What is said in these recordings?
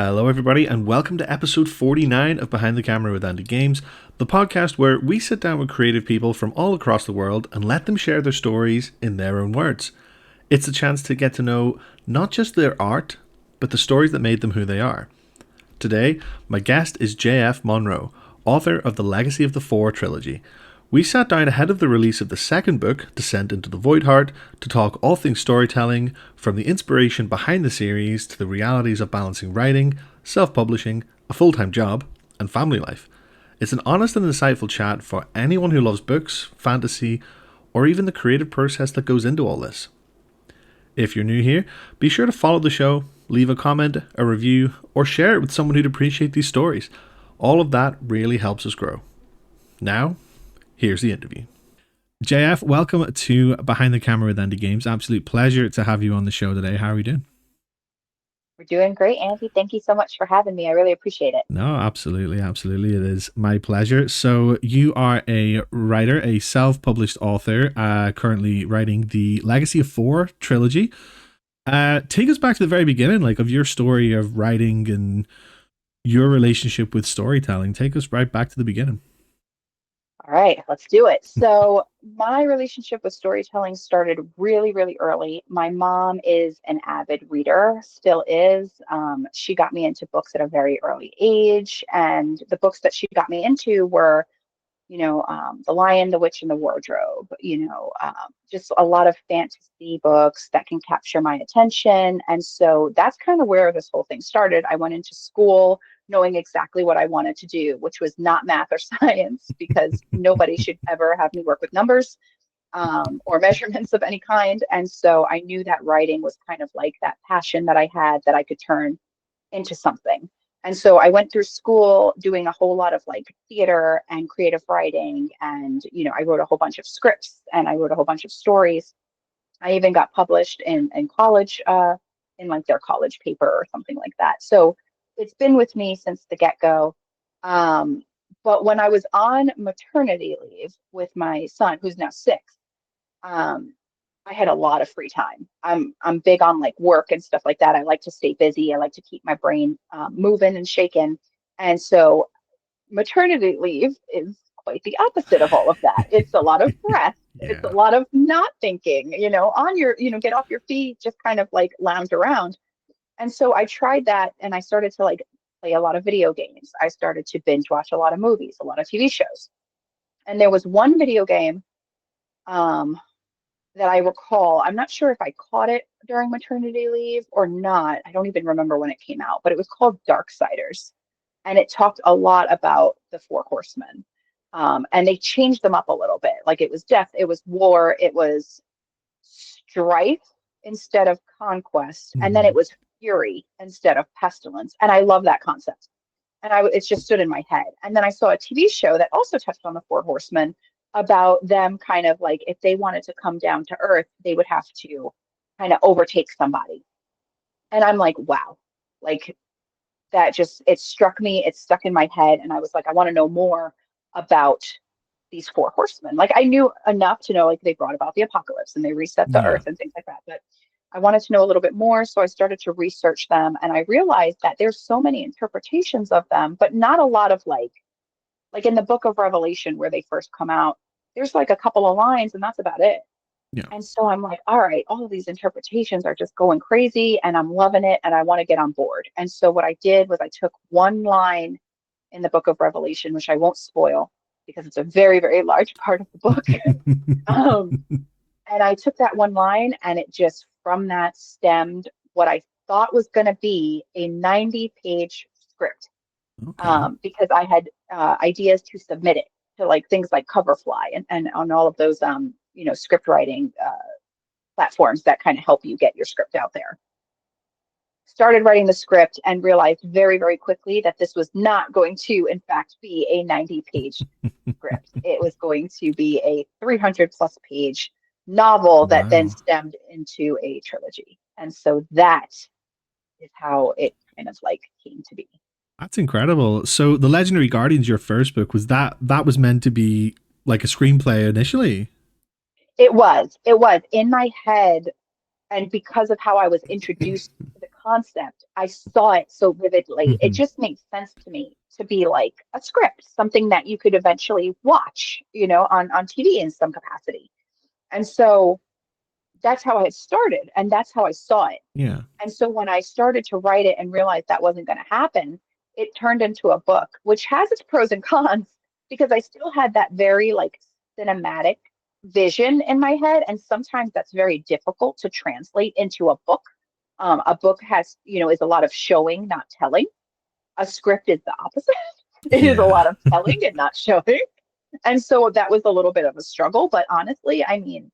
Hello, everybody, and welcome to episode 49 of Behind the Camera with Andy Games, the podcast where we sit down with creative people from all across the world and let them share their stories in their own words. It's a chance to get to know not just their art, but the stories that made them who they are. Today, my guest is J.F. Monroe, author of the Legacy of the Four trilogy. We sat down ahead of the release of the second book, Descent into the Voidheart, to talk all things storytelling, from the inspiration behind the series to the realities of balancing writing, self-publishing, a full-time job, and family life. It's an honest and insightful chat for anyone who loves books, fantasy, or even the creative process that goes into all this. If you're new here, be sure to follow the show, leave a comment, a review, or share it with someone who'd appreciate these stories. All of that really helps us grow. Now, here's the interview. JF, welcome to Behind the Camera with Andy Games. Absolute pleasure to have you on the show today. How are we doing? We're doing great, Andy. Thank you so much for having me. I really appreciate it. No, absolutely. Absolutely. It is my pleasure. So you are a writer, a self-published author, currently writing the Legacy of Four trilogy. Take us back to the very beginning, like of your story of writing and your relationship with storytelling. Take us right back to the beginning. All right, let's do it. So, my relationship with storytelling started really, really early. My mom is an avid reader, still is. She got me into books at a very early age, and the books that she got me into were The Lion, the Witch, and the Wardrobe, just a lot of fantasy books that can capture my attention. And so that's kind of where this whole thing started. I went into school knowing exactly what I wanted to do, which was not math or science, because nobody should ever have me work with numbers or measurements of any kind. And so I knew that writing was kind of like that passion that I had that I could turn into something. And so I went through school doing a whole lot of like theater and creative writing. And, I wrote a whole bunch of scripts and I wrote a whole bunch of stories. I even got published in college, in like their college paper or something like that. So it's been with me since the get-go. But when I was on maternity leave with my son, who's now 6, um, I had a lot of free time. I'm big on like work and stuff like that. I like to stay busy. I like to keep my brain moving and shaking. And so maternity leave is quite the opposite of all of that. It's a lot of rest. It's a Yeah. lot of not thinking, on your, get off your feet, just kind of like lounge around. And so I tried that and I started to like play a lot of video games. I started to binge watch a lot of movies, a lot of TV shows. And there was one video game um, that I recall. I'm not sure if I caught it during maternity leave or not. I don't even remember when it came out, but it was called Darksiders. And it talked a lot about the Four Horsemen. And they changed them up a little bit. Like it was death, it was war, it was strife instead of conquest, and then Mm-hmm. it was fury instead of pestilence. And I love that concept. And it's just stood in my head. And then I saw a TV show that also touched on the Four Horsemen about them kind of like if they wanted to come down to earth, they would have to kind of overtake somebody. And I'm like, wow, like that just it struck me, it stuck in my head, and I was like, I want to know more about these Four Horsemen. Like I knew enough to know like they brought about the apocalypse and they reset the Yeah. earth and things like that. But I wanted to know a little bit more. So I started to research them and I realized that there's so many interpretations of them, but not a lot of like in the book of Revelation where they first come out, there's like a couple of lines and that's about it. Yeah. And so I'm like, all right, all of these interpretations are just going crazy and I'm loving it and I want to get on board. And so what I did was I took one line in the book of Revelation, which I won't spoil because it's a very, very large part of the book. um, and I took that one line and it just from that stemmed what I thought was going to be a 90-page script Okay. because I had ideas to submit it to like things like Coverfly and on all of those, script writing platforms that kind of help you get your script out there. Started writing the script and realized very, very quickly that this was not going to, in fact, be a 90-page script. It was going to be a 300 plus page novel that then Wow. stemmed into a trilogy. And so that is how it kind of like came to be. That's incredible. So The Legendary Guardians, your first book, that was meant to be like a screenplay initially? It was in my head. And because of how I was introduced to the concept, I saw it so vividly. It Hmm. just made sense to me to be like a script, something that you could eventually watch, on TV in some capacity. And so that's how I started, and that's how I saw it. Yeah. And so when I started to write it and realized that wasn't going to happen, it turned into a book, which has its pros and cons because I still had that very like cinematic vision in my head. And sometimes that's very difficult to translate into a book. A book is a lot of showing, not telling. A script is the opposite. It is a Yeah. lot of telling and not showing. And so that was a little bit of a struggle. But honestly, I mean,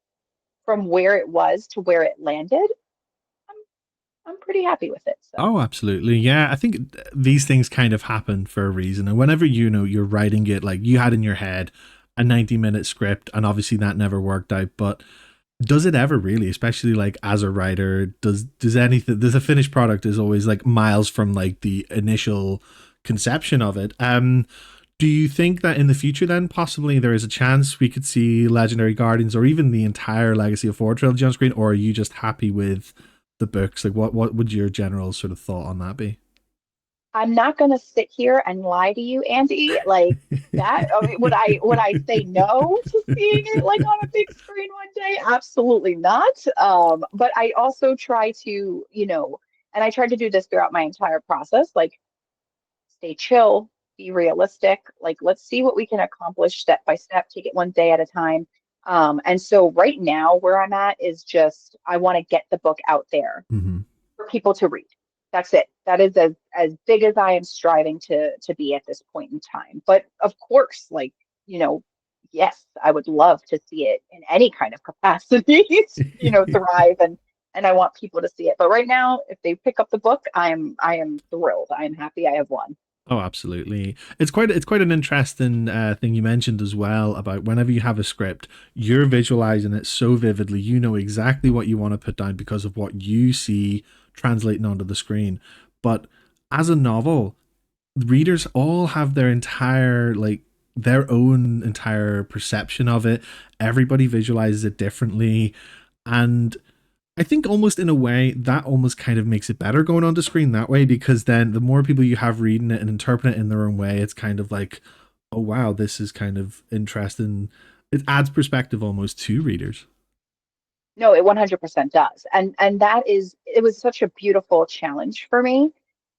from where it was to where it landed, I'm I'm pretty happy with it. So. Oh, absolutely. Yeah, I think these things kind of happen for a reason. And whenever you're writing it, like you had in your head a 90-minute script, and obviously that never worked out, but does it ever really, especially like as a writer, does a finished product is always like miles from like the initial conception of it. Do you think that in the future then possibly there is a chance we could see Legendary Guardians or even the entire Legacy of Four trilogy on screen, or are you just happy with the books? Like what would your general sort of thought on that be? I'm not going to sit here and lie to you, Andy. Like that, I mean, would I say no to seeing it like on a big screen one day? Absolutely not. But I also try to, and I tried to do this throughout my entire process, like stay chill, be realistic. Like, let's see what we can accomplish step by step, take it one day at a time. And so right now, where I'm at is just I want to get the book out there Hmm. for people to read. That's it. That is as big as I am striving to be at this point in time. But of course, like, you know, yes, I would love to see it in any kind of capacity, thrive and I want people to see it. But right now, if they pick up the book, I am thrilled. I am happy I have won. Oh, absolutely. It's quite an interesting thing you mentioned as well about whenever you have a script, you're visualizing it so vividly. You know exactly what you want to put down because of what you see translating onto the screen. But as a novel, readers all have their own entire perception of it. Everybody visualizes it differently, and I think almost in a way that almost kind of makes it better going onto screen that way, because then the more people you have reading it and interpreting it in their own way, it's kind of like, oh wow, this is kind of interesting. It adds perspective almost to readers. No, it 100% does. And it was such a beautiful challenge for me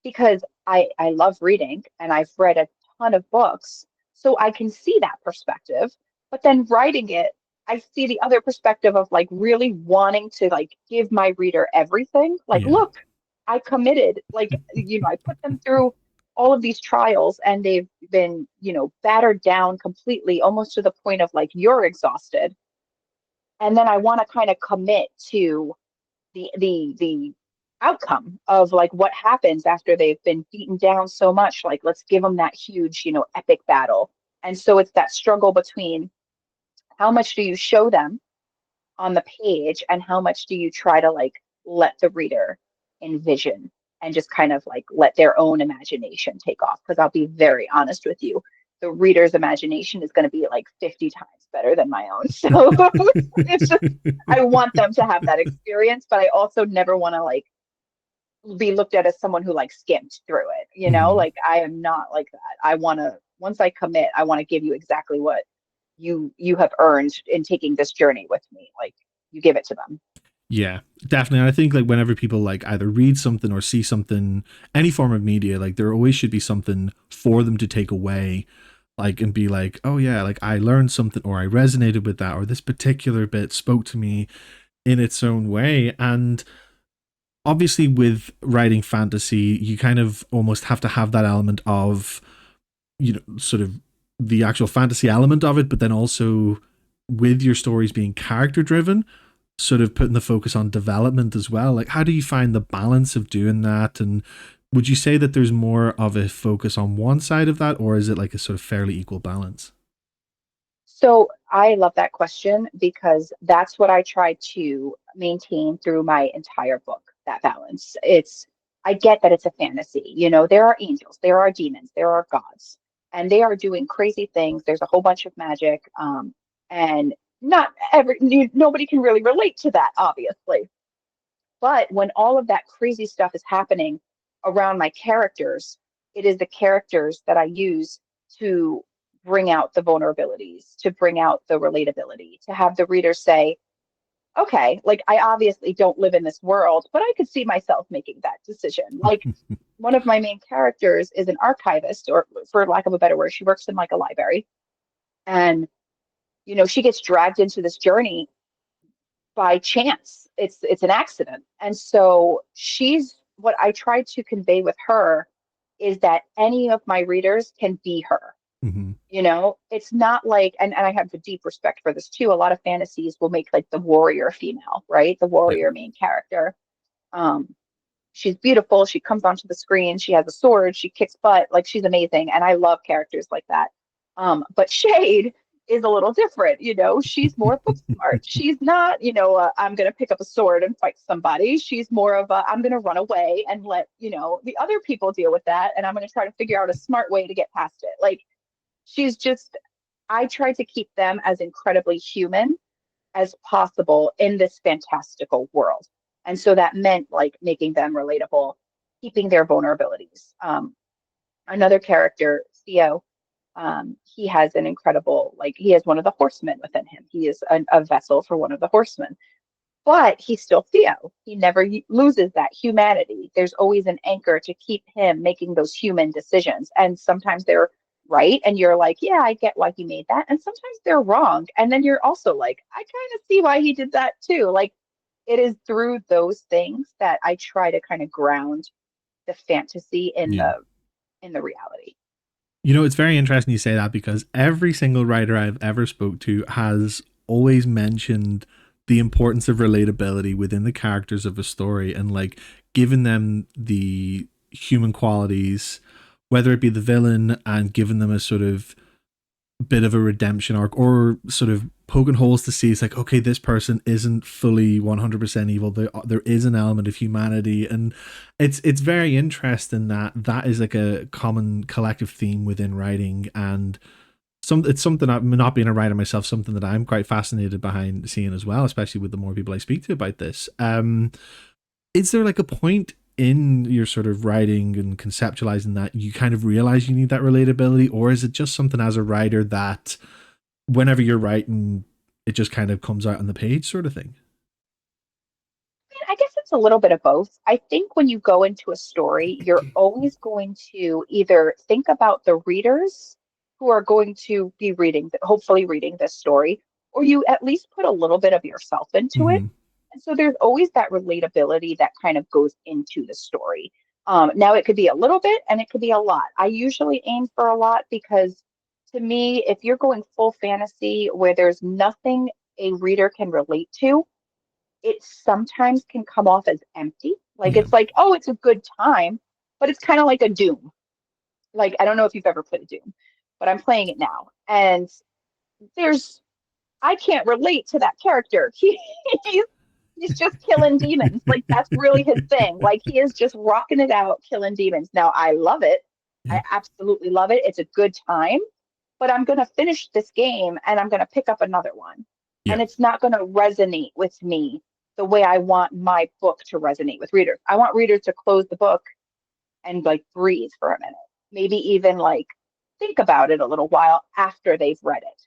because I love reading and I've read a ton of books, so I can see that perspective. But then writing it, I see the other perspective of like really wanting to like give my reader everything. Like, Yeah. look, I committed, like, I put them through all of these trials and they've been, battered down completely, almost to the point of like you're exhausted, and then I want to kind of commit to the outcome of like what happens after they've been beaten down so much. Like, let's give them that huge, epic battle. And so it's that struggle between how much do you show them on the page and how much do you try to like let the reader envision and just kind of like let their own imagination take off. Because I'll be very honest with you, the reader's imagination is going to be like 50 times better than my own. So it's just, I want them to have that experience, but I also never want to like be looked at as someone who like skimmed through it, Mhm. like I am not like that. I want to, once I commit, I want to give you exactly what you have earned in taking this journey with me. Like, you give it to them. Yeah, definitely. And I think like whenever people like either read something or see something, any form of media, like there always should be something for them to take away, like and be like, oh yeah, like I learned something or I resonated with that or this particular bit spoke to me in its own way. And obviously with writing fantasy, you kind of almost have to have that element of, sort of the actual fantasy element of it, but then also with your stories being character driven, sort of putting the focus on development as well. Like, how do you find the balance of doing that? And would you say that there's more of a focus on one side of that, or is it like a sort of fairly equal balance? So I love that question because that's what I try to maintain through my entire book, that balance. I get that it's a fantasy. There are angels, there are demons, there are gods, and they are doing crazy things. There's a whole bunch of magic. And not nobody can really relate to that, obviously. But when all of that crazy stuff is happening around my characters, it is the characters that I use to bring out the vulnerabilities, to bring out the relatability, to have the reader say, okay, like I obviously don't live in this world, but I could see myself making that decision. Like one of my main characters is an archivist, or for lack of a better word, she works in like a library. And, she gets dragged into this journey by chance. It's an accident. And so she's what I try to convey with her is that any of my readers can be her. Hmm. It's not like, and I have a deep respect for this too. A lot of fantasies will make like the warrior female, right? The Yeah. warrior main character. Um, she's beautiful. She comes onto the screen. She has a sword. She kicks butt. Like she's amazing. And I love characters like that. But Shade is a little different. She's more book smart. She's not, I'm going to pick up a sword and fight somebody. She's more of a, I'm going to run away and let, the other people deal with that. And I'm going to try to figure out a smart way to get past it. Like she's just, I try to keep them as incredibly human as possible in this fantastical world. And so that meant like making them relatable, keeping their vulnerabilities. Another character, Theo, he has an incredible, like, he has one of the horsemen within him. He is a vessel for one of the horsemen, but he's still Theo. He never loses that humanity. There's always an anchor to keep him making those human decisions. And sometimes they're right. And you're like, yeah, I get why he made that. And sometimes they're wrong. And then you're also like, I kind of see why he did that too. Like it is through those things that I try to kind of ground the fantasy Yeah. in the reality. It's very interesting you say that because every single writer I've ever spoke to has always mentioned the importance of relatability within the characters of a story and like giving them the human qualities, whether it be the villain and giving them a sort of bit of a redemption arc or sort of poking holes to see it's like, okay, this person isn't fully 100% evil. There is an element of humanity, and it's very interesting that that is like a common collective theme within writing. And it's something, I'm not being a writer myself, something that I'm quite fascinated behind seeing as well, especially with the more people I speak to about this. Is there like a point in your sort of writing and conceptualizing that you kind of realize you need that relatability, or is it just something as a writer that whenever you're writing it just kind of comes out on the page sort of thing? I guess it's a little bit of both. I think when you go into a story, you're always going to either think about the readers who are going to be reading, hopefully reading this story, or you at least put a little bit of yourself into it. Mm-hmm. And so there's always that relatability that kind of goes into the story. Now it could be a little bit and it could be a lot. I usually aim for a lot because to me, if you're going full fantasy where there's nothing a reader can relate to, it sometimes can come off as empty. Like Yeah. it's like, oh, it's a good time, but it's kind of like a Doom. Like I don't know if you've ever played Doom, but I'm playing it now, and there's I can't relate to that character. He's he's just killing demons. Like that's really his thing. Like he is just rocking it out, killing demons. Now I love it. Yeah. I absolutely love it. It's a good time, but I'm going to finish this game and I'm going to pick up another one. Yeah. And it's not going to resonate with me the way I want my book to resonate with readers. I want readers to close the book and like breathe for a minute, maybe even like think about it a little while after they've read it.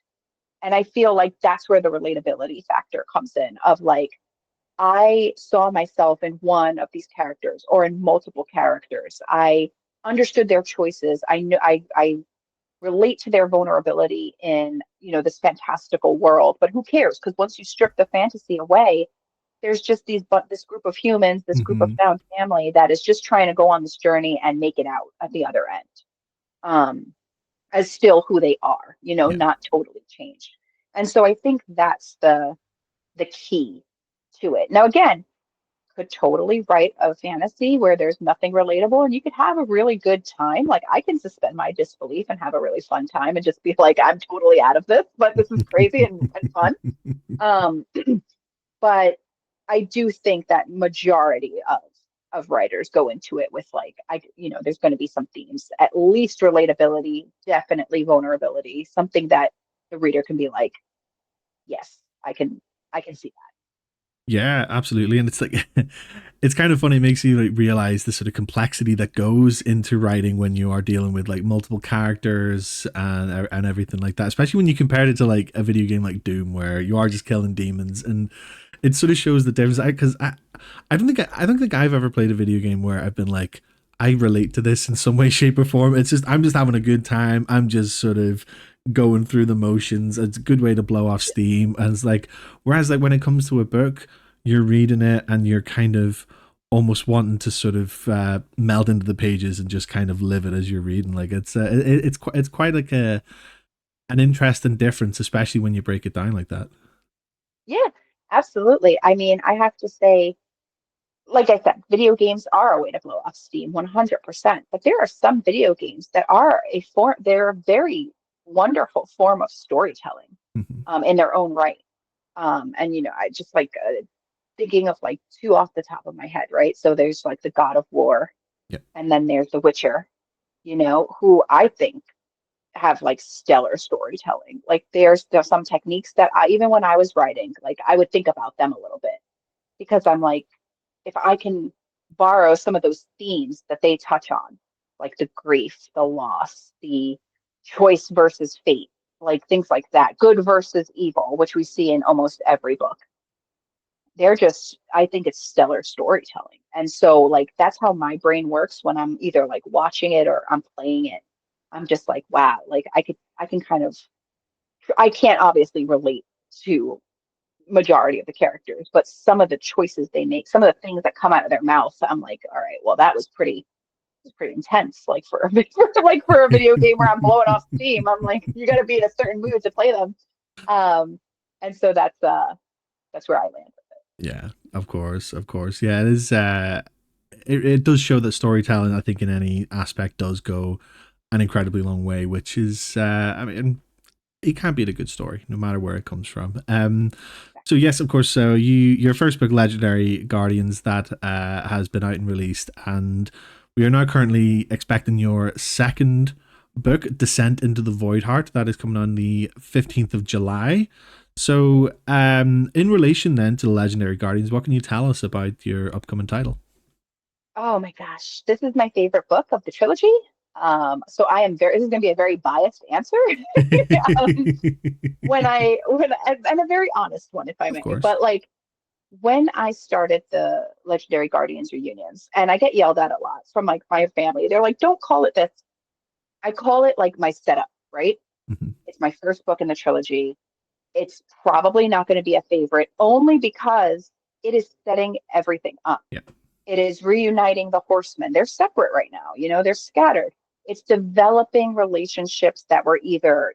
And I feel like that's where the relatability factor comes in of like, I saw myself in one of these characters or in multiple characters. I understood their choices. I knew I relate to their vulnerability in this fantastical world, but who cares, because once you strip the fantasy away, there's just this group of humans, this group of Mm-hmm. found family that is just trying to go on this journey and make it out at the other end, um, as still who they are, Yeah. not totally changed. And so I think that's the key to it. Now again, could totally write a fantasy where there's nothing relatable and you could have a really good time. Like I can suspend my disbelief and have a really fun time and just be like, I'm totally out of this, but this is crazy and fun. Um, but I do think that majority of writers go into it with like, there's going to be some themes, at least relatability, definitely vulnerability, something that the reader can be like, yes, I can see Yeah, absolutely. And it's like it's kind of funny. It makes you like realize the sort of complexity that goes into writing when you are dealing with like multiple characters and everything like that. Especially when you compare it to like a video game like Doom, where you are just killing demons, and it sort of shows the difference. Because I don't think I've ever played a video game where I've been like, I relate to this in some way, shape, or form. It's just I'm just having a good time. I'm just sort of going through the motions. It's a good way to blow off steam. And it's like, whereas like when it comes to a book, you're reading it and you're kind of almost wanting to sort of melt into the pages and just kind of live it as you're reading. Like it's quite like a an interesting difference, especially when you break it down like that. Yeah, absolutely. I mean, I have to say, like I said, video games are a way to blow off steam 100%. But there are some video games that are they're a very wonderful form of storytelling Mm-hmm. in their own right. And, I just like thinking of like two off the top of my head, right? So there's like the God of War, Yeah. and then there's The Witcher, who I think have like stellar storytelling. Like there's some techniques that even when I was writing, like I would think about them a little bit because I'm like, if I can borrow some of those themes that they touch on, like the grief, the loss, the choice versus fate, like things like that, good versus evil, which we see in almost every book. They're just, I think it's stellar storytelling. And so, like, that's how my brain works when I'm either like watching it or I'm playing it. I'm just like, wow, like I can kind of, I can't obviously relate to majority of the characters, but some of the choices they make, some of the things that come out of their mouth, I'm like, all right, well, that was pretty intense. Like for a like for a video game where I'm blowing off steam, I'm like, you got to be in a certain mood to play them. Um, and so that's where I land. Yeah, of course, of course. Yeah, it is. It does show that storytelling, I think, in any aspect, does go an incredibly long way. Which is, I mean, it can't beat a good story, no matter where it comes from. So yes, of course. So your first book, Legendary Guardians, that has been out and released, and we are now currently expecting your second book, Descent into the Voidheart, that is coming on the 15th of July. So, in relation then to the Legendary Guardians, what can you tell us about your upcoming title? Oh my gosh, this is my favorite book of the trilogy. So I am very, this is going to be a very biased answer. um, and a very honest one, if I Of may. course. But like when I started the Legendary Guardians reunions, and I get yelled at a lot from like my family, they're like, "Don't call it this." I call it like my setup, right? Mhm. It's my first book in the trilogy. It's probably not going to be a favorite, only because it is setting everything up. Yeah. It is reuniting the horsemen. They're separate right now, they're scattered. It's developing relationships that were either,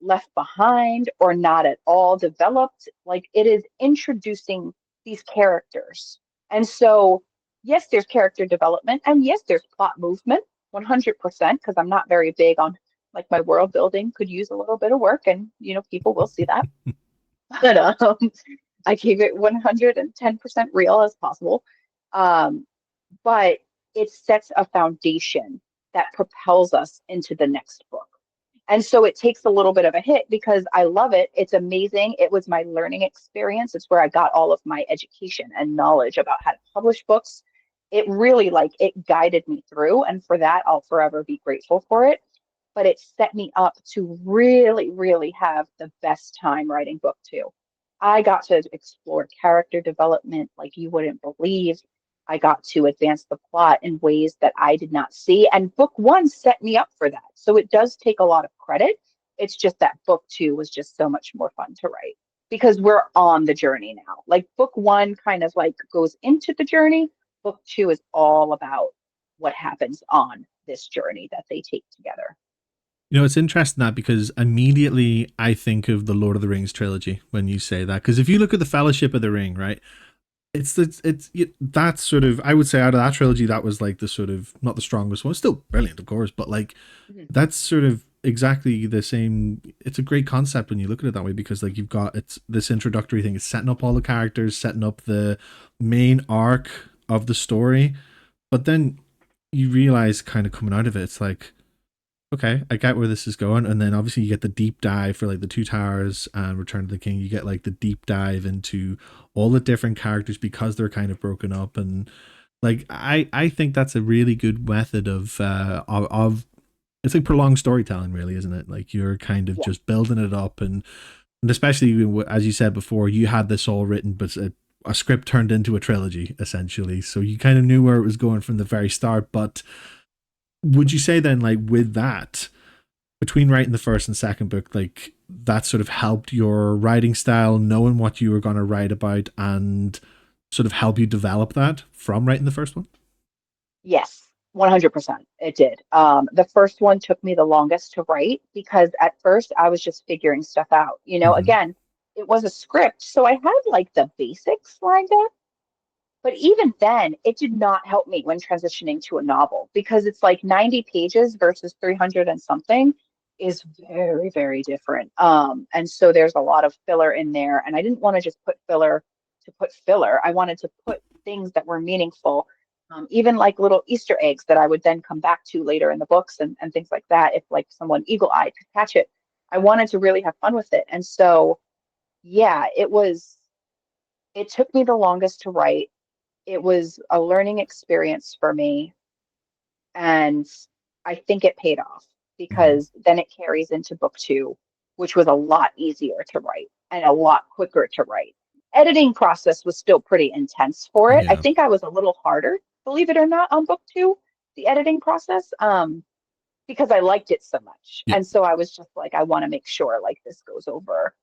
left behind or not at all developed. Like it is introducing these characters. And so, yes, there's character development, and yes, there's plot movement 100%, because I'm not very big on like my world building could use a little bit of work, and, people will see that. But I keep it 110% real as possible. Um, but it sets a foundation that propels us into the next book. And so it takes a little bit of a hit because I love it. It's amazing. It was my learning experience. It's where I got all of my education and knowledge about how to publish books. It really like it guided me through. And for that, I'll forever be grateful for it. But it set me up to really, really have the best time writing book two. I got to explore character development like you wouldn't believe. I got to advance the plot in ways that I did not see. And book one set me up for that. So it does take a lot of credit. It's just that book two was just so much more fun to write because we're on the journey now. Like book one kind of like goes into the journey. Book two is all about what happens on this journey that they take together. You know, it's interesting that because immediately I think of the Lord of the Rings trilogy when you say that. Because if you look at the Fellowship of the Ring, right, that's sort of, I would say, out of that trilogy, that was like the sort of not the strongest one. It's still brilliant, of course, but like Mhm. that's sort of exactly the same. It's a great concept when you look at it that way because like you've got it's this introductory thing. It's setting up all the characters, setting up the main arc of the story, but then you realize kind of coming out of it, it's like Okay, I get where this is going, and then obviously you get the deep dive for like the Two Towers and Return of the King. You get like the deep dive into all the different characters because they're kind of broken up, and like I think that's a really good method of it's like prolonged storytelling, really, isn't it? Like you're kind of Yeah. just building it up, and especially as you said before, you had this all written, but a script turned into a trilogy essentially, so you kind of knew where it was going from the very start. But would you say then, like with that, between writing the first and second book, like that sort of helped your writing style, knowing what you were going to write about, and sort of help you develop that from writing the first one? Yes, 100%. It did. The first one took me the longest to write because at first I was just figuring stuff out. Mm-hmm. Again, it was a script, so I had like the basics lined up. But even then, it did not help me when transitioning to a novel because it's like 90 pages versus 300 and something is very, very different. And so there's a lot of filler in there. And I didn't want to just put filler to put filler. I wanted to put things that were meaningful, even like little Easter eggs that I would then come back to later in the books and things like that. If like someone eagle-eyed could catch it, I wanted to really have fun with it. And so, yeah, it took me the longest to write. It was a learning experience for me. And I think it paid off Mm-hmm. because then it carries into book two, which was a lot easier to write and a lot quicker to write. Editing process was still pretty intense for it. I Yeah. think I was a little harder, believe it or not, on book two, the editing process, because I liked it so much. Yeah. And so I was just like, I want to make sure like this goes over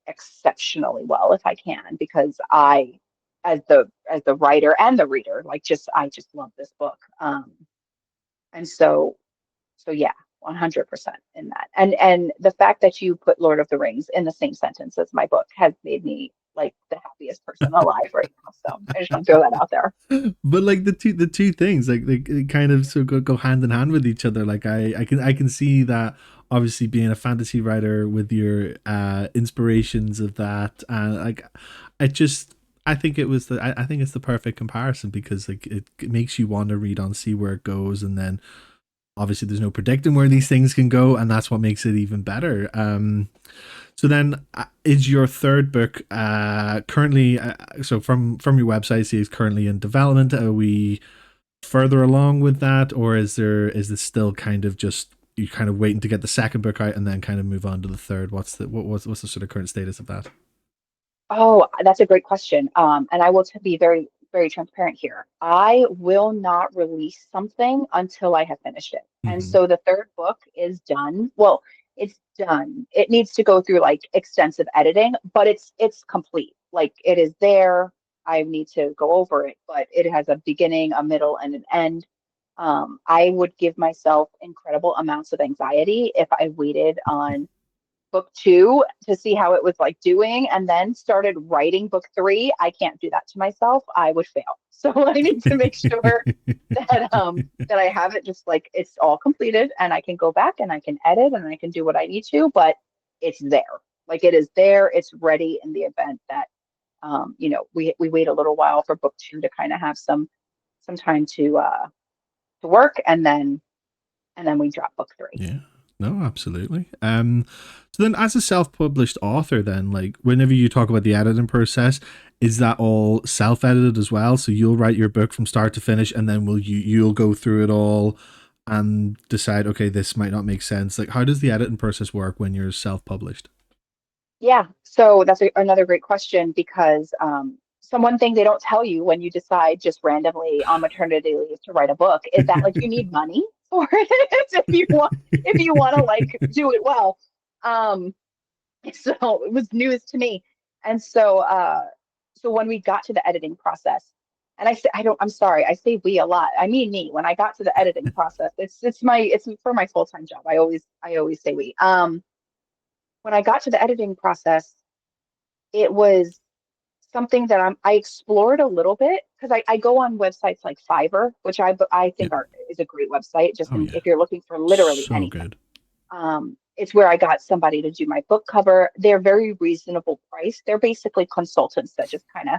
exceptionally well if I can, because as the writer and the reader, like just I just love this book. And so yeah, 100% in that. And the fact that you put Lord of the Rings in the same sentence as my book has made me like the happiest person alive right now. So I just want to throw that out there. But like the two things like they kind of so go hand in hand with each other. Like I can see that obviously being a fantasy writer with your inspirations of that, and like I just I think it was I think it's the perfect comparison because like it makes you want to read on, see where it goes, and then obviously there's no predicting where these things can go, and that's what makes it even better. So then, is your third book currently? So from your website, see it's currently in development. Are we further along with that, or is this still kind of just you kind of waiting to get the second book out and then kind of move on to the third? What's the sort of current status of that? Oh, that's a great question. And I will be very, very transparent here. I will not release something until I have finished it. And Mm-hmm. so the third book is done. Well, it's done. It needs to go through like extensive editing, but it's complete. Like it is there. I need to go over it, but it has a beginning, a middle, and an end. I would give myself incredible amounts of anxiety if I waited on book two to see how it was like doing and then started writing book three. I can't do that to myself. I would fail. So I need to make sure that I have it just like it's all completed and I can go back and I can edit and I can do what I need to, but it's there. Like it is there, it's ready in the event that we wait a little while for book two to kind of have some time to work and then we drop book three. Yeah. No, absolutely. So then as a self-published author then, like whenever you talk about the editing process, is that all self-edited as well? So you'll write your book from start to finish and then will you'll go through it all and decide, okay, this might not make sense. Like how does the editing process work when you're self-published? Yeah, so that's another great question because one thing they don't tell you when you decide just randomly on maternity leave to write a book is that like you need money for it if you want to like do it well. Um, so it was news to me, and so when we got to the editing process, and I say I'm sorry, I say we a lot. I mean me. When I got to the editing process, it's for my full-time job. I always say we. When I got to the editing process it was something that I explored a little bit because I go on websites like Fiverr, which I Yeah. think is a great website. Just Oh yeah. if you're looking for literally So anything, good. it's where I got somebody to do my book cover. They're very reasonable price. They're basically consultants that just kind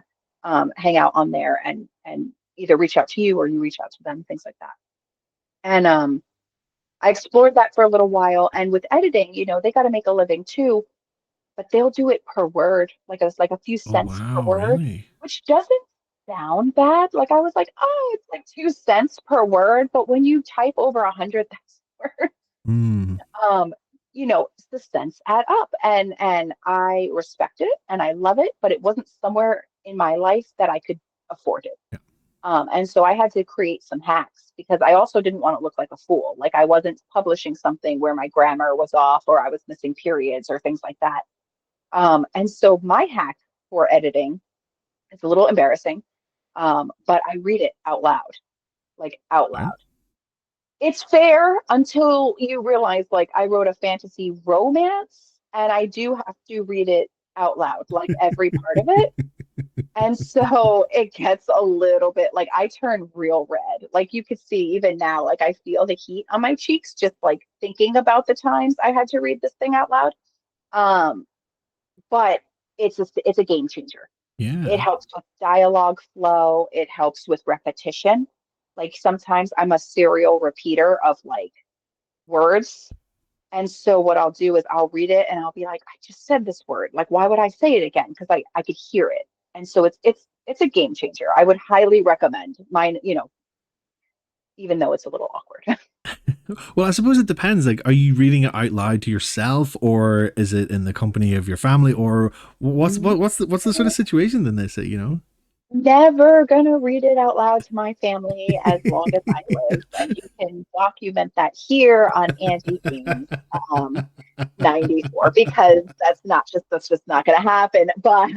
of hang out on there and either reach out to you or you reach out to them, things like that. And I explored that for a little while. And with editing, they got to make a living too, but they'll do it per word, like a few Oh cents per wow, word, really? which doesn't sound bad. Like I was like, oh, it's like 2 cents per word. But when you type over 100,000 words, Hmm. um, the cents add up. And I respect it and I love it, but it wasn't somewhere in my life that I could afford it. Yeah. And so I had to create some hacks because I also didn't want to look like a fool. Like I wasn't publishing something where my grammar was off or I was missing periods or things like that. And so my hack for editing is a little embarrassing, but I read it out loud, like out Okay. loud. It's fair until you realize, like, I wrote a fantasy romance and I do have to read it out loud, like every part of it. And so it gets a little bit like I turn real red. Like you could see even now, like I feel the heat on my cheeks just like thinking about the times I had to read this thing out loud. Um, but it's a game changer. It Yeah. helps with dialogue flow, it helps with repetition. Like sometimes I'm a serial repeater of like words. And so what I'll do is I'll read it and I'll be like, I just said this word. Like, why would I say it again? Because I could hear it. And so it's a game changer. I would highly recommend mine, even though it's a little awkward. Well, I suppose it depends. Like, are you reading it out loud to yourself, or is it in the company of your family, or what's the sort of situation in this? Never gonna read it out loud to my family as long as I live. And you can document that here on Angie Games um 94 because that's just not gonna happen. But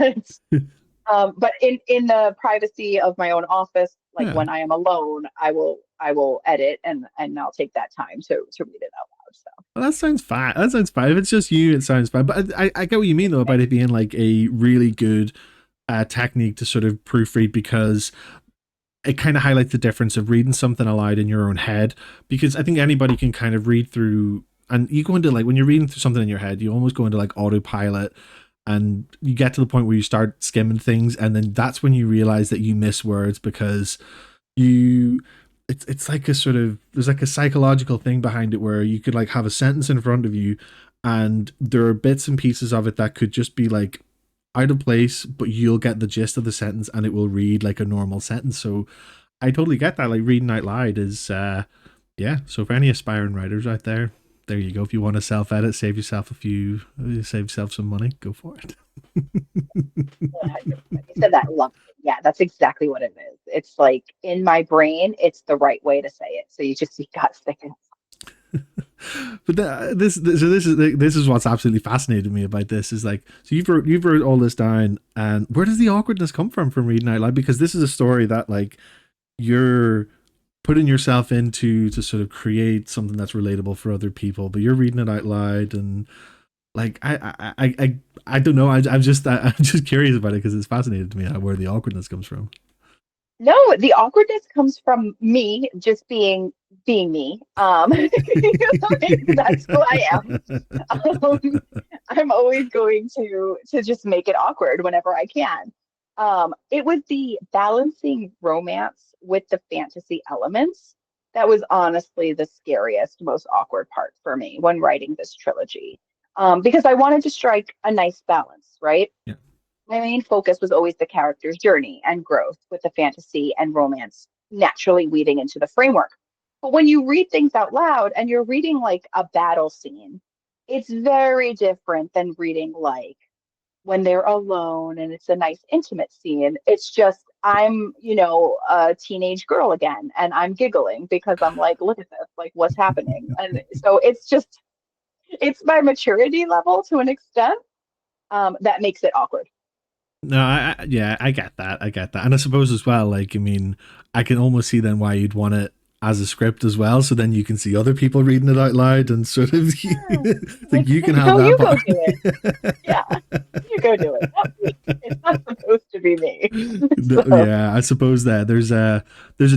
in the privacy of my own office, like Yeah. when I am alone, I will edit and I'll take that time to read it out loud. So Well, that sounds fine. That sounds fine. If it's just you, it sounds fine. But I get what you mean though about it being like a really good technique to sort of proofread because it kind of highlights the difference of reading something aloud in your own head. Because I think anybody can kind of read through, and you go into like when you're reading through something in your head, you almost go into like autopilot, and you get to the point where you start skimming things, and then that's when you realize that you miss words because you it's like a sort of there's like a psychological thing behind it where you could like have a sentence in front of you and there are bits and pieces of it that could just be like out of place, but you'll get the gist of the sentence and it will read like a normal sentence. So I totally get that. Like reading out loud is yeah. So for any aspiring writers out there, there you go. If you want to self edit, save yourself some money, go for it. 100%. You said that lovely. Yeah, that's exactly what it is. It's like in my brain, it's the right way to say it. So you got to stick it. But this is what's absolutely fascinated me about this is like so you've wrote all this down and where does the awkwardness come from reading out loud because this is a story that like you're putting yourself into to sort of create something that's relatable for other people but you're reading it out loud and like I don't know I'm just curious about it because it's fascinating to me where the awkwardness comes from. No, the awkwardness comes from me just being me. Like, that's who I am. Um, I'm always going to just make it awkward whenever I can. It was the balancing romance with the fantasy elements that was honestly the scariest, most awkward part for me when writing this trilogy. Because I wanted to strike a nice balance, right? Yeah. My main focus was always the character's journey and growth, with the fantasy and romance naturally weaving into the framework. But when you read things out loud and you're reading like a battle scene, it's very different than reading like when they're alone and it's a nice intimate scene. It's just I'm, a teenage girl again and I'm giggling because I'm like, look at this, like what's happening? And so it's my maturity level to an extent that makes it awkward. No, yeah, I get that, and I suppose as well. Like, I mean, I can almost see then why you'd want it as a script as well, so then you can see other people reading it out loud and sort of Yeah. like Like, you can have go, that you go part. do it. Yeah, you go do it. Not me. It's not supposed to be me. No, So, yeah, I suppose that there's a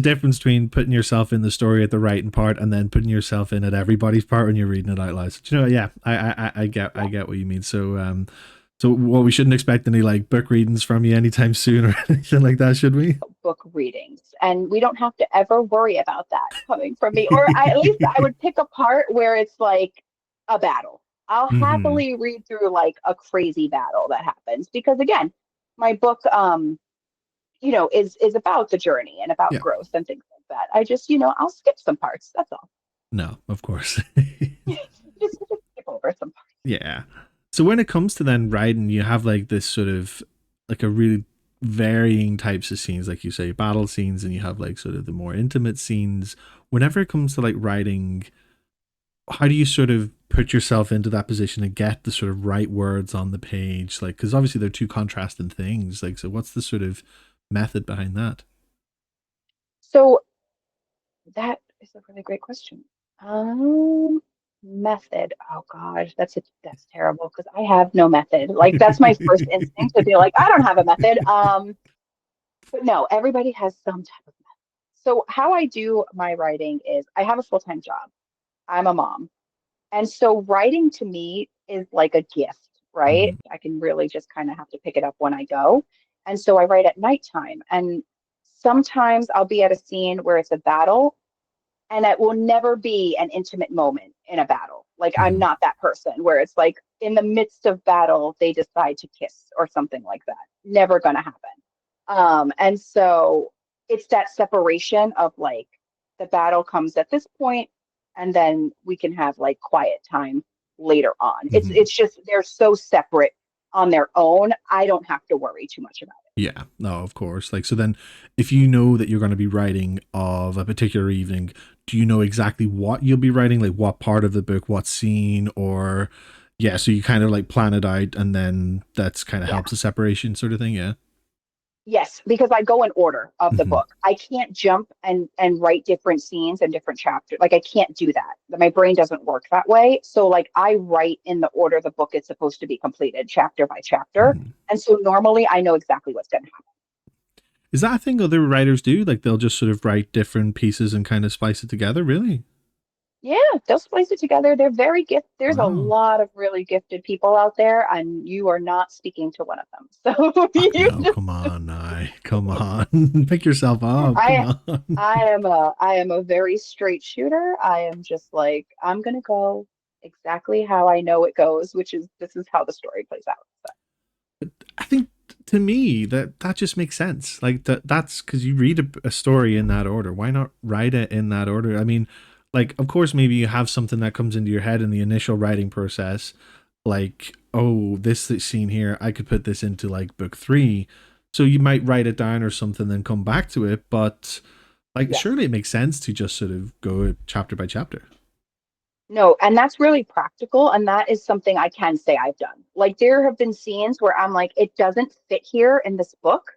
difference between putting yourself in the story at the writing part and then putting yourself in at everybody's part when you're reading it out loud. So, yeah, I yeah. get what you mean. So what we shouldn't expect any like book readings from you anytime soon or anything like that, should we? Book readings, and we don't have to ever worry about that coming from me. Or at least I would pick a part where it's like a battle. I'll Hmm. happily read through like a crazy battle that happens because again, my book is about the journey and about Yeah. growth and things like that. I just, I'll skip some parts. That's all. No, of course. Just skip over some parts. Yeah. So when it comes to then writing, you have like this sort of like a really varying types of scenes, like you say, battle scenes, and you have like sort of the more intimate scenes. Whenever it comes to like writing, how do you sort of put yourself into that position and get the sort of right words on the page? Like, because obviously they're two contrasting things. Like, so what's the sort of method behind that? So that is a really great question. Um, Method. Oh gosh, that's terrible because I have no method. Like that's my first instinct to be like, I don't have a method. But no, everybody has some type of method. So how I do my writing is I have a full-time job. I'm a mom. And so writing to me is like a gift, right? Mhm. I can really just kind of have to pick it up when I go. And so I write at nighttime. And sometimes I'll be at a scene where it's a battle and it will never be an intimate moment in a battle. Like I'm Mhm. not that person where it's like in the midst of battle they decide to kiss or something like that. Never gonna happen. And so it's that separation of like the battle comes at this point, and then we can have like quiet time later on. It's Mhm. it's just they're so separate on their own. I don't have to worry too much about Yeah, no, of course. Like, so then if you know that you're going to be writing of a particular evening, do you know exactly what you'll be writing? Like, what part of the book, what scene, or yeah, so you kind of like plan it out and then that's kind of it. Yeah. helps the separation sort of thing. Yeah. Yes, because I go in order of the Hmm. book. I can't jump and write different scenes and different chapters. Like I can't do that. My brain doesn't work that way. So like I write in the order the book is supposed to be completed, chapter by chapter. Hmm. And so normally I know exactly what's going to happen. Is that a thing other writers do? Like, they'll just sort of write different pieces and kind of splice it together? Really? Yeah, they'll splice it together. They're very gifted. There's a Wow. lot of really gifted people out there, and you are not speaking to one of them. So Oh, you no, just, come on, come on, pick yourself up, come I on. I am a very straight shooter. I am just like I'm gonna go exactly how I know it goes, which is this is how the story plays out. So, I think to me that just makes sense. Like that's because you read a story in that order. Why not write it in that order? I mean, like of course maybe you have something that comes into your head in the initial writing process, like oh this scene here I could put this into like book three, so you might write it down or something, then come back to it. But like yes. surely it makes sense to just sort of go chapter by chapter. No, and that's really practical, and that is something I can say I've done. Like there have been scenes where I'm like, it doesn't fit here in this book.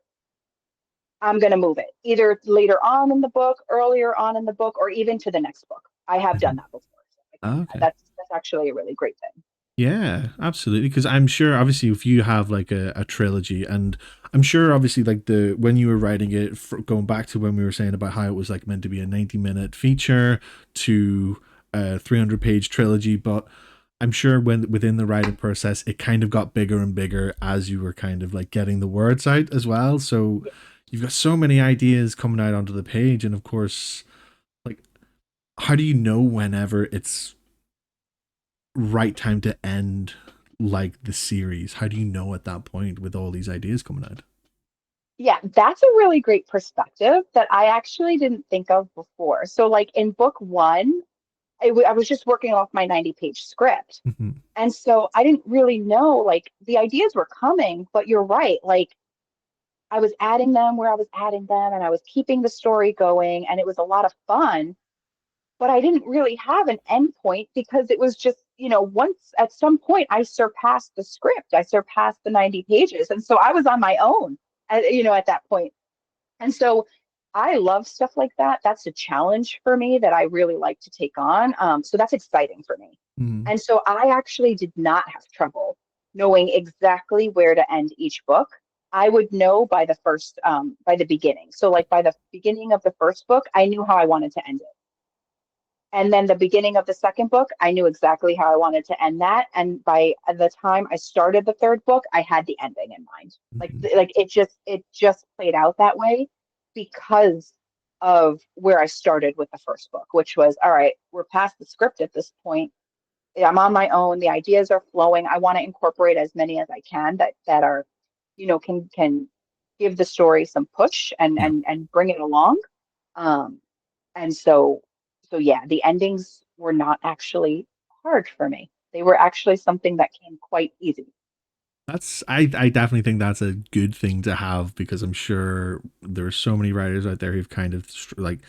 I'm going to move it either later on in the book, earlier on in the book, or even to the next book. I have done Mhm. that before. So like, yeah, Okay. that's actually a really great thing. Yeah, absolutely. Because I'm sure, obviously, if you have like a trilogy, and I'm sure, obviously, like the when you were writing it, going back to when we were saying about how it was like meant to be a 90-minute feature to a 300-page trilogy, but I'm sure when within the writing process, it kind of got bigger and bigger as you were kind of like getting the words out as well. So Yeah. you've got so many ideas coming out onto the page, and of course, like, how do you know whenever it's right time to end like the series? How do you know at that point with all these ideas coming out? Yeah, that's a really great perspective that I actually didn't think of before. So, like in book one, I was just working off my 90-page script. Mhm. And so I didn't really know, like, the ideas were coming, but you're right. Like, I was adding them where I was adding them, and I was keeping the story going, and it was a lot of fun. But I didn't really have an endpoint because it was just, once at some point I surpassed the script, I surpassed the 90 pages. And so I was on my own, at that point. And so I love stuff like that. That's a challenge for me that I really like to take on. So that's exciting for me. Mhm. And so I actually did not have trouble knowing exactly where to end each book. I would know by the beginning. So, like by the beginning of the first book, I knew how I wanted to end it. And then the beginning of the second book, I knew exactly how I wanted to end that. And by the time I started the third book, I had the ending in mind. Like Mhm. like it just played out that way. because of where I started with the first book, which was, all right, we're past the script at this point. I'm on my own. The ideas are flowing. I want to incorporate as many as I can that are, can give the story some push Yeah. and bring it along. Um, and so yeah, the endings were not actually hard for me. They were actually something that came quite easy. I definitely think that's a good thing to have because I'm sure there's so many writers out there who've kind of like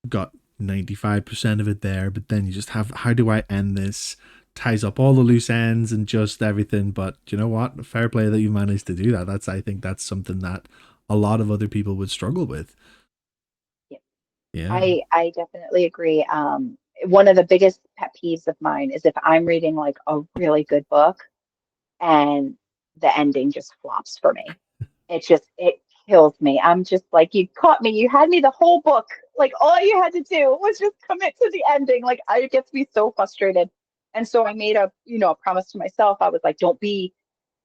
got 95% of it there, but then you just have how do I end this? Ties up all the loose ends and just everything. But you know what? Fair play that you managed to do that. I think that's something that a lot of other people would struggle with. Yeah, Yeah. I definitely agree. One of the biggest pet peeves of mine is if I'm reading like a really good book and the ending just flops for me. It kills me. I'm just like, you caught me. You had me the whole book. Like all you had to do was just commit to the ending. Like it gets me so frustrated. And so I made a promise to myself. I was like, don't be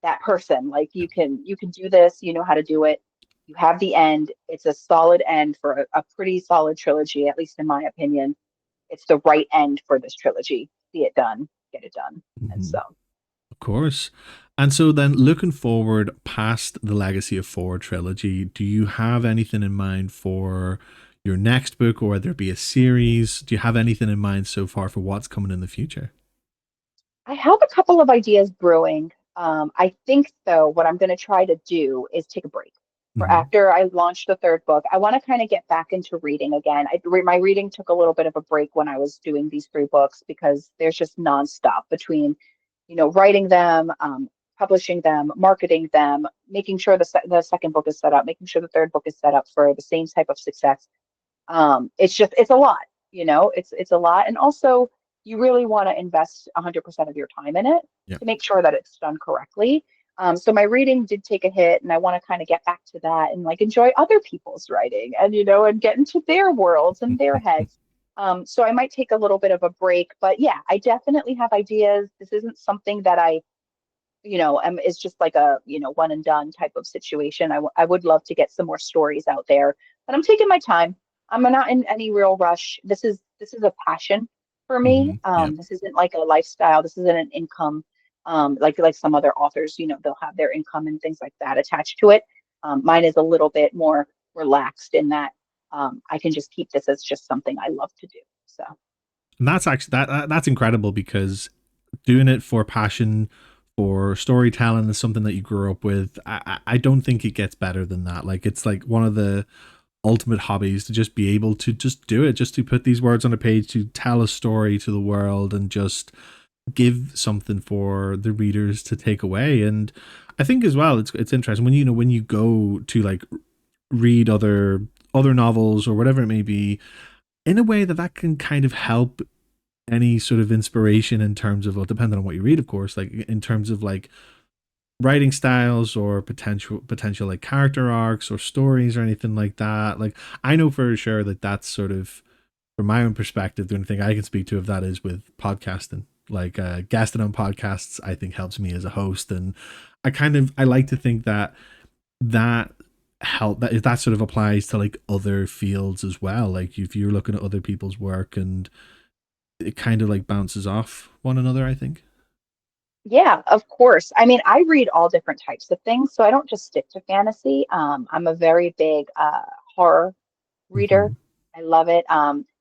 that person. Like you can do this. You know how to do it. You have the end. It's a solid end for a pretty solid trilogy, at least in my opinion. It's the right end for this trilogy. See it done, get it done. And Mhm. so Of course. And so then looking forward past the Legacy of Four trilogy, do you have anything in mind for your next book or whether it be a series? Do you have anything in mind so far for what's coming in the future? I have a couple of ideas brewing. I think, though, what I'm going to try to do is take a break. For Hmm. after I launched the third book, I want to kind of get back into reading again. My reading took a little bit of a break when I was doing these three books because there's just nonstop between, writing them, publishing them, marketing them, making sure the second book is set up, making sure the third book is set up for the same type of success. It's a lot, it's a lot. And also you really want to invest 100% of your time in it Yeah. to make sure that it's done correctly. So my reading did take a hit and I want to kind of get back to that and like enjoy other people's writing and and get into their worlds and their heads. So I might take a little bit of a break, but yeah, I definitely have ideas. This isn't something that is just like a, one and done type of situation. I would love to get some more stories out there, but I'm taking my time. I'm not in any real rush. This is a passion for me. Hmm. Yeah. This isn't like a lifestyle. This isn't an income. Like some other authors, they'll have their income and things like that attached to it. Mine is a little bit more relaxed in that I can just keep this as just something I love to do. So And that's actually that's incredible because doing it for passion, for storytelling is something that you grew up with. I don't think it gets better than that. Like it's like one of the ultimate hobbies to just be able to just do it, just to put these words on a page, to tell a story to the world and just give something for the readers to take away. And I think as well it's interesting when when you go to like read other novels or whatever it may be in a way that can kind of help any sort of inspiration in terms of, well, depending on what you read, of course, like in terms of like writing styles or potential like character arcs or stories or anything like that. Like I know for sure that that's sort of from my own perspective, the only thing I can speak to of that is with podcasting. Like guesting on podcasts, I think helps me as a host, and I like to think that that that sort of applies to like other fields as well. Like if you're looking at other people's work and it kind of like bounces off one another, I think. yeah, of course. I mean, I read all different types of things, so I don't just stick to fantasy. I'm a very big horror reader. Hmm. I love it.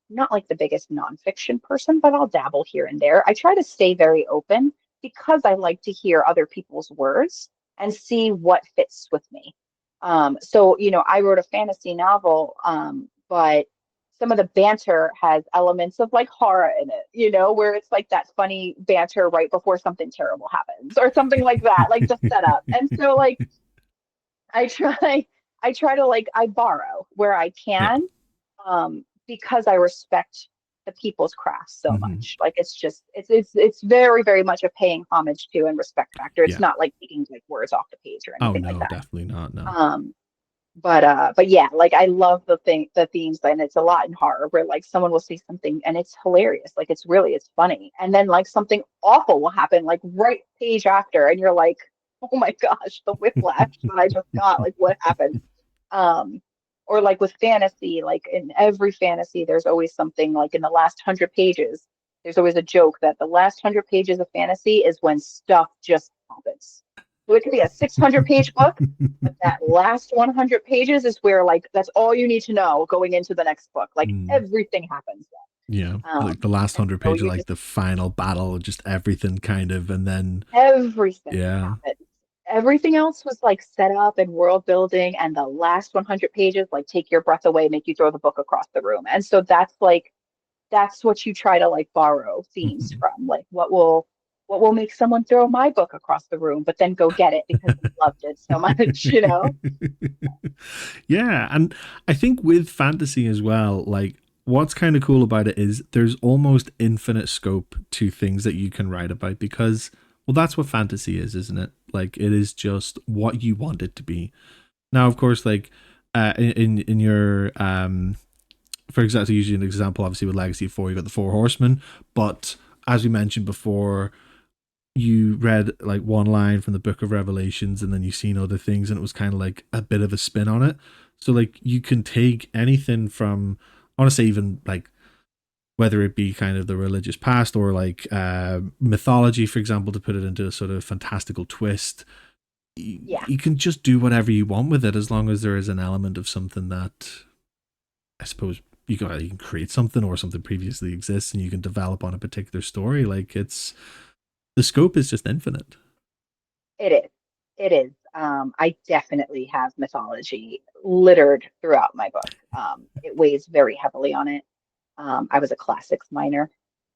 Not like the biggest nonfiction person, but I'll dabble here and there. I try to stay very open because I like to hear other people's words and see what fits with me. So, I wrote a fantasy novel, but some of the banter has elements of like horror in it, where it's like that funny banter right before something terrible happens or something like that, like the setup. And so like I try I try to like I borrow where I Yeah. can, because I respect the people's crafts so Hmm. much. Like it's very, very much a paying homage to and respect factor. It's Yeah. not like taking like words off the page or Oh anything like no, that. definitely not. No. Um, but yeah, like I love the themes, and it's a lot in horror where like someone will say something and it's hilarious, like it's funny, and then like something awful will happen like right page after, and you're like, oh my gosh, the whiplash that I just got, like what happened? Um, Or like with fantasy, like in every fantasy, there's always something like in the last 100 pages, there's always a joke that the last 100 pages of fantasy is when stuff just happens. So it could be a 600 page book, but that last 100 pages is where like that's all you need to know going into the next book. Like Mm, everything happens yeah, then. like the last And 100 pages, you like just the final battle, just everything kind of, and then everything yeah. happens. Everything else was like set up and world building, and the last 100 pages like take your breath away, make you throw the book across the room. And so that's what you try to like borrow themes Mhm. from. Like what will make someone throw my book across the room, but then go get it because they loved it so much, you know? Yeah, and I think with fantasy as well, like what's kind of cool about it is there's almost infinite scope to things that you can write about because well that's what fantasy is, isn't it? Like it is just what you want it to be. Now, of course, like in your for example, using an example, obviously with Legacy 4, you got the Four Horsemen, but as we mentioned before, you read like one line from the Book of Revelations and then you've seen other things and it was kind of like a bit of a spin on it. So like you can take anything from I want to say even like whether it be kind of the religious past or like mythology, for example, to put it into a sort of fantastical twist. Yeah, You can just do whatever you want with it as long as there is an element of something that I suppose you can create something or something previously exists and you can develop on a particular story. Like it's the scope is just infinite. it is. It is. I definitely have mythology littered throughout my book. It weighs very heavily on it. I was a classics minor,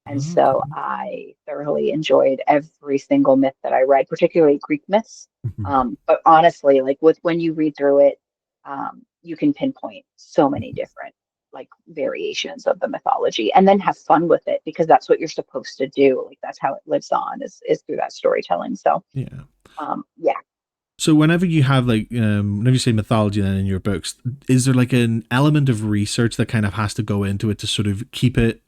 and so Okay. I thoroughly enjoyed every single myth that I read, particularly Greek myths. Mhm. But honestly, like with when you read through it, you can pinpoint so many different like variations of the mythology, and then have fun with it because that's what you're supposed to do. Like that's how it lives on is through that storytelling. So, Yeah. yeah. So whenever you have like whenever you say mythology then in your books, is there like an element of research that kind of has to go into it to sort of keep it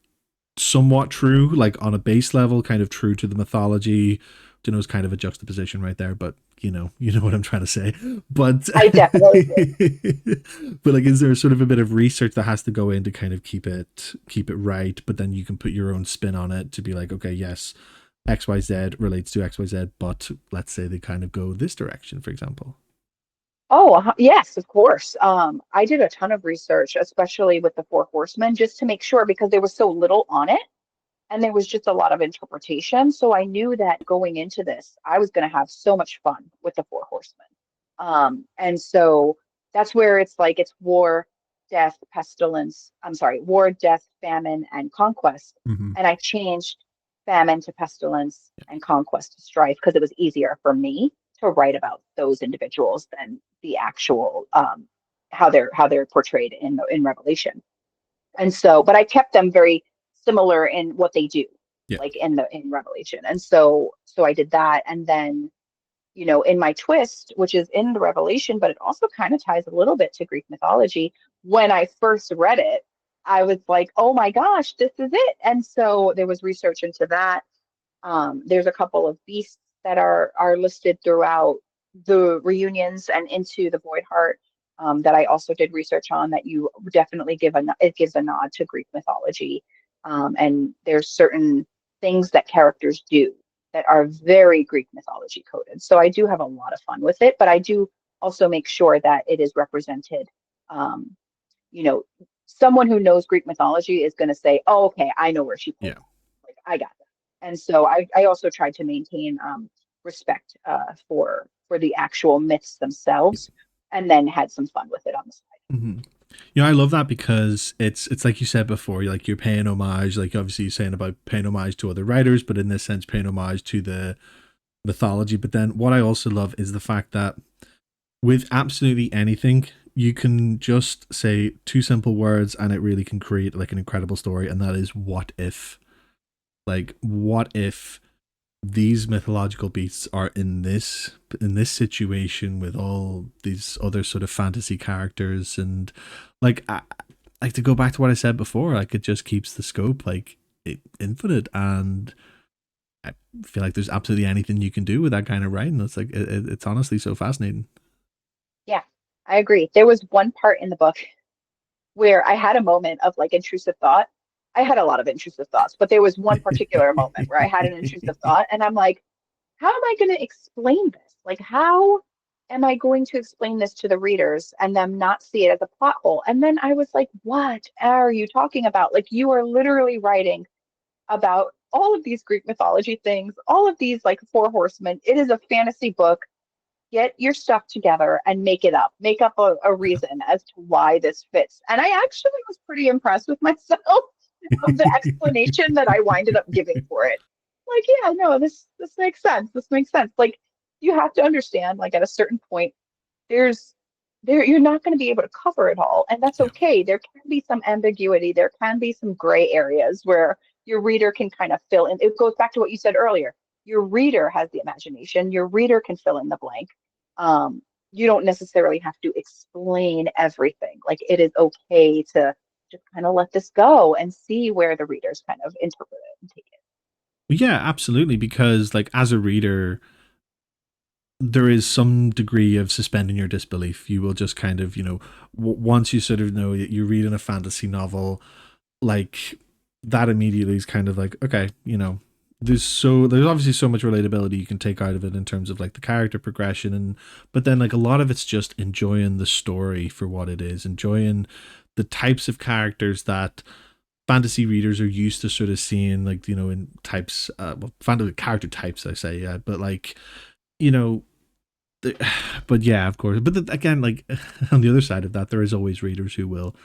somewhat true, like on a base level, kind of true to the mythology? You know, it's kind of a juxtaposition right there, but you know what I'm trying to say. But I definitely do. but like, is there sort of a bit of research that has to go in to kind of keep it right? But then you can put your own spin on it to be like, okay, yes, XYZ relates to XYZ, but let's say they kind of go this direction, for example. Oh, yes, of course. I did a ton of research, especially with the Four Horsemen, just to make sure because there was so little on it and there was just a lot of interpretation. So I knew that going into this, I was going to have so much fun with the Four Horsemen. And so that's where it's like it's war, death, pestilence. I'm sorry, war, death, famine, and conquest. Mm-hmm. And I changed famine to pestilence and conquest to strife because it was easier for me to write about those individuals than the actual how they're portrayed in Revelation. And so, but I kept them very similar in what they do, Yeah. like in Revelation. And so I did that, and then in my twist, which is in the Revelation, but it also kind of ties a little bit to Greek mythology. When I first read it, I was like, oh my gosh, this is it. And so there was research into that. There's a couple of beasts that are listed throughout the reunions and into the Voidheart that I also did research on that you definitely it gives a nod to Greek mythology. And there's certain things that characters do that are very Greek mythology coded. So I do have a lot of fun with it, but I do also make sure that it is represented. Um, you know, Someone who knows Greek mythology is going to say, "Oh, okay, I know where she pulled Yeah. that. Like I got that." And so I also tried to maintain respect for the actual myths themselves, and then had some fun with it on the side. Mm-hmm. I love that because it's like you said before, like you're paying homage, like obviously you're saying about paying homage to other writers, but in this sense, paying homage to the mythology. But then what I also love is the fact that with absolutely anything, you can just say two simple words and it really can create like an incredible story. And that is what if? Like, what if these mythological beasts are in this situation with all these other sort of fantasy characters and like like to go back to what I said before, like it just keeps the scope like infinite and I feel like there's absolutely anything you can do with that kind of writing. It's like it's honestly so fascinating. Yeah. I agree. There was one part in the book where I had a moment of like intrusive thought. I had a lot of intrusive thoughts, but there was one particular moment where I had an intrusive thought, and I'm like, how am I going to explain this? Like, how am I going to explain this to the readers and them not see it as a plot hole? And then I was like, what are you talking about? Like, you are literally writing about all of these Greek mythology things, all of these like four horsemen. It is a fantasy book. Get your stuff together and make it up. Make up a reason as to why this fits. And I actually was pretty impressed with myself of the explanation that I winded up giving for it. Like, yeah, no, this makes sense. This makes sense. Like, you have to understand, like at a certain point, there's you're not going to be able to cover it all, and that's Yeah. okay. There can be some ambiguity. There can be some gray areas where your reader can kind of fill in. It goes back to what you said earlier. Your reader has the imagination. Your reader can fill in the blank. You don't necessarily have to explain everything. Like, it is okay to just kind of let this go and see where the readers kind of interpret it and take it. Yeah, absolutely. Because, like, as a reader, there is some degree of suspending your disbelief. You will just kind of, once you sort of know that you're reading a fantasy novel, like, that immediately is kind of like, okay, there's obviously so much relatability you can take out of it in terms of like the character progression, but then like a lot of it's just enjoying the story for what it is, enjoying the types of characters that fantasy readers are used to sort of seeing, like, in types, well, fantasy character types, I say, yeah, but like, you know the, but yeah, of course, but again, like, on the other side of that, there is always readers who will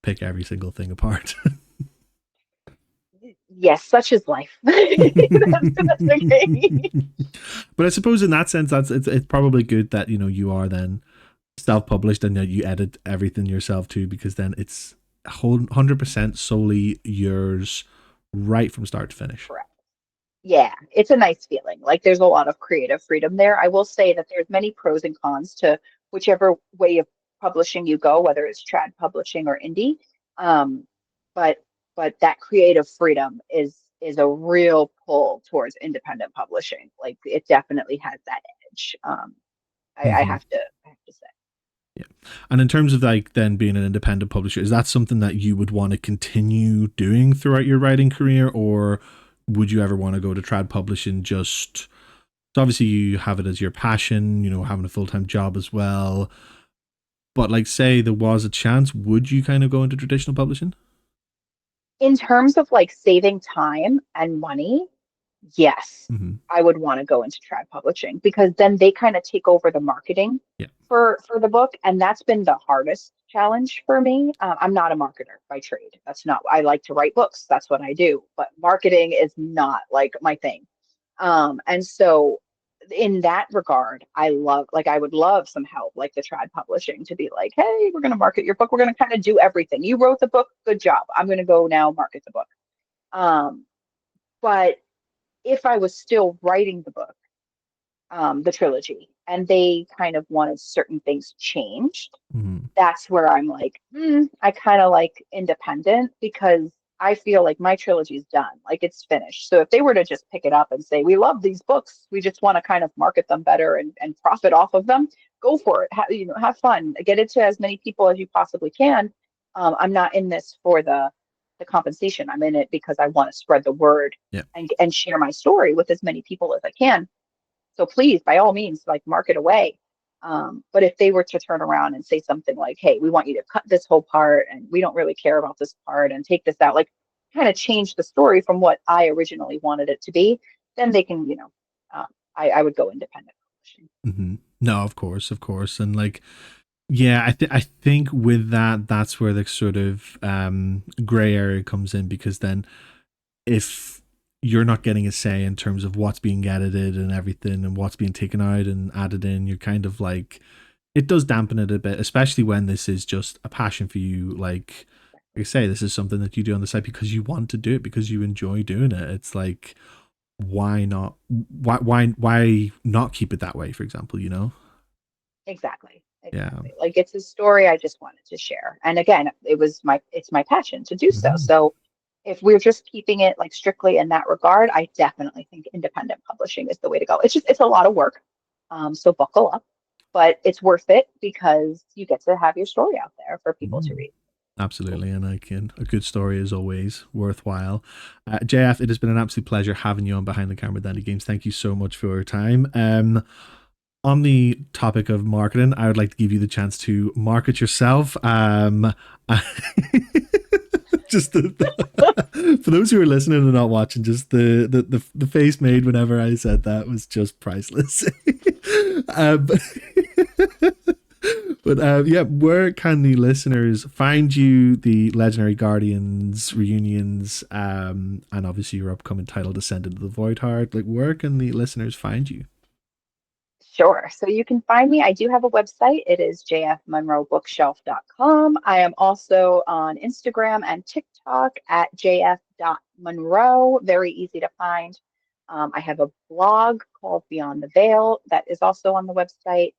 pick every single thing apart. Yes, such is life. That's okay. But I suppose in that sense, it's probably good that you are then self-published and that you edit everything yourself too, because then it's 100% solely yours, right from start to finish. Correct. Yeah, it's a nice feeling. Like, there's a lot of creative freedom there. I will say that there's many pros and cons to whichever way of publishing you go, whether it's trad publishing or indie. Um, but that creative freedom is a real pull towards independent publishing. Like, it definitely has that edge. Hmm. I have to say. Yeah. And in terms of like then being an independent publisher, is that something that you would want to continue doing throughout your writing career, or would you ever want to go to trad publishing? Just so obviously you have it as your passion, having a full time job as well. But like, say there was a chance, would you kind of go into traditional publishing? In terms of like saving time and money, yes, Hmm. I would want to go into trad publishing because then they kind of take over the marketing Yeah. for the book, and that's been the hardest challenge for me. I'm not a marketer by trade. That's not. I like to write books. That's what I do. But marketing is not like my thing. And so in that regard, I would love some help, like the trad publishing, to be like, hey, we're going to market your book. We're going to kind of do everything. You wrote the book, good job. I'm going to go now market the book. Um, but if I was still writing the book, the trilogy, and they kind of wanted certain things changed, Hmm. that's where I'm like, I kind of like independent because I feel like my trilogy is done, like it's finished. So if they were to just pick it up and say, we love these books, we just want to kind of market them better and profit off of them, go for it. Have fun, get it to as many people as you possibly can. I'm not in this for the compensation. I'm in it because I want to spread the word Yeah. and share my story with as many people as I can. So please, by all means, like market away. But if they were to turn around and say something like, hey, we want you to cut this whole part and we don't really care about this part and take this out, like kind of change the story from what I originally wanted it to be, then they can, I would go independent publishing. Hmm. No, of course, and like, yeah, I think with that, that's where the sort of gray area comes in, because then if you're not getting a say in terms of what's being edited and everything and what's being taken out and added in, you're kind of like, it does dampen it a bit, especially when this is just a passion for you. Like I say, this is something that you do on the side because you want to do it, because you enjoy doing it. It's like, why not? Why not keep it that way? For example, Exactly. yeah. Exactly. Like, it's a story I just wanted to share. And again, it's my passion to do so. Hmm. So if we're just keeping it like strictly in that regard, I definitely think independent publishing is the way to go. It's a lot of work. So buckle up. but it's worth it because you get to have your story out there for people to Mm. read. Absolutely, and a good story is always worthwhile. JF, it has been an absolute pleasure having you on Behind the Camera with Dandy Games. Thank you so much for your time. On the topic of marketing, I would like to give you the chance to market yourself. Just for those who are listening and not watching, just the face made whenever I said that was just priceless. But yeah, where can the listeners find you? The Legendary Guardians reunions, and obviously your upcoming title, Descent into the Voidheart. Like, where can the listeners find you? Sure. So you can find me. I do have a website. It is jfmonroebookshelf.com. I am also on Instagram and TikTok at jf.monroe. Very easy to find. I have a blog called Beyond the Veil that is also on the website.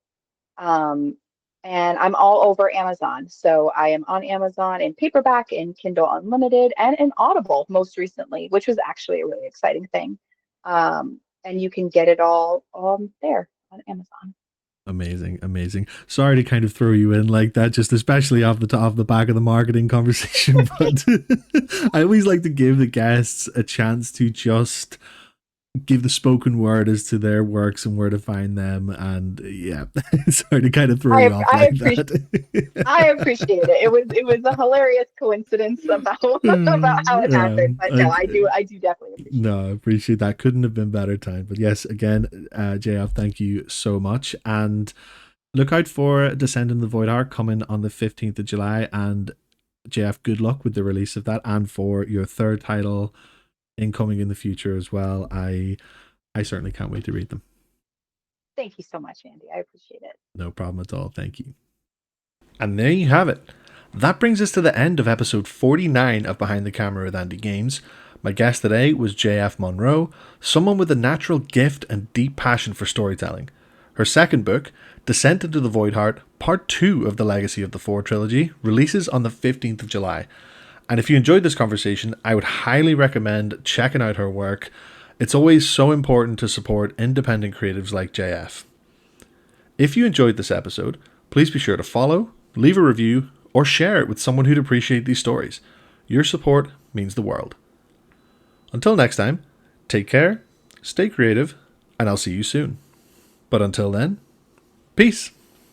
Um, and I'm all over Amazon. So I am on Amazon in paperback, in Kindle Unlimited, and in Audible most recently, which was actually a really exciting thing. And you can get it all there on Amazon. Amazing, amazing. Sorry to kind of throw you in like that, just especially off the back of the marketing conversation, but I always like to give the guests a chance to just give the spoken word as to their works and where to find them. And yeah, sorry to kind of throw you I off I like appreciate that. I appreciate it. It was a hilarious coincidence about about how it Yeah, happened. But no, I do definitely appreciate no, I appreciate that. Couldn't have been better time. But yes, again, JF, thank you so much. And look out for Descend in the Void Arc coming on the 15th of July. And JF, good luck with the release of that and for your third title incoming in the future as well. I certainly can't wait to read them. Thank you so much, Andy. I appreciate it. No problem at all. Thank you. And there you have it. That brings us to the end of episode 49 of Behind the Camera with Andy Games. My guest today was JF Monroe, someone with a natural gift and deep passion for storytelling. Her second book, Descent into the Voidheart, Part 2 of the Legacy of the Four trilogy, releases on the 15th of July. And if you enjoyed this conversation, I would highly recommend checking out her work. It's always so important to support independent creatives like JF. If you enjoyed this episode, please be sure to follow, leave a review, or share it with someone who'd appreciate these stories. Your support means the world. Until next time, take care, stay creative, and I'll see you soon. But until then, peace.